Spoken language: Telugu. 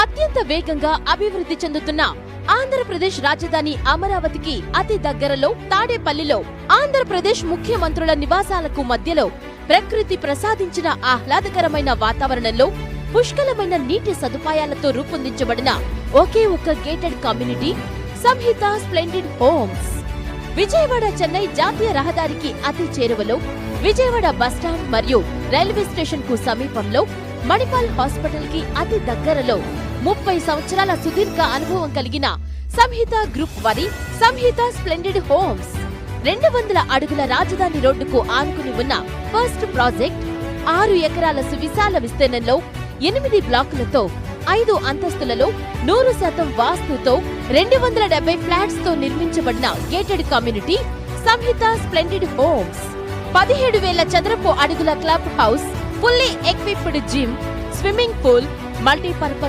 అత్యంత వేగంగా అభివృద్ధి చెందుతున్న ఆంధ్రప్రదేశ్ రాజధాని అమరావతికి అతి దగ్గరలో తాడేపల్లిలో ఆంధ్రప్రదేశ్ ముఖ్యమంత్రుల నివాసాలకు మధ్యలో ప్రకృతి ప్రసాదించిన ఆహ్లాదకరమైన వాతావరణంలో పుష్కలమైన నీటి సదుపాయాలతో రూపొందించబడిన ఒకే ఒక్క గేటెడ్ కమ్యూనిటీ సంహిత స్ప్లెండిడ్ హోమ్స్. విజయవాడ చెన్నై జాతీయ రహదారికి అతి చేరువలో, విజయవాడ బస్టాండ్ మరియు రైల్వే స్టేషన్ కు సమీపంలో, మణిపాల్ హాస్పిటల్ కి అతి దగ్గరలో 30 సంవత్సరాల సుదీర్ఘ అనుభవం కలిగిన సంహిత గ్రూప్ వారి సంహిత స్ప్లెండిడ్ హోమ్స్ 200 అడుగుల రాజధాని రోడ్డుకు ఆనుకుని ఉన్న ఫస్ట్ ప్రాజెక్ట్ 6 ఎకరాల సువిశాల విస్తీర్ణంలో 8 బ్లాకులతో 5 అంతస్తులలో 100% వాస్తుతో 270 ఫ్లాట్స్ తో నిర్మించబడిన గేటెడ్ కమ్యూనిటీ సంహిత స్ప్లెండిడ్ హోమ్స్. 17,000 చదరపు అడుగుల club house, fully equipped gym, swimming pool, multipurpose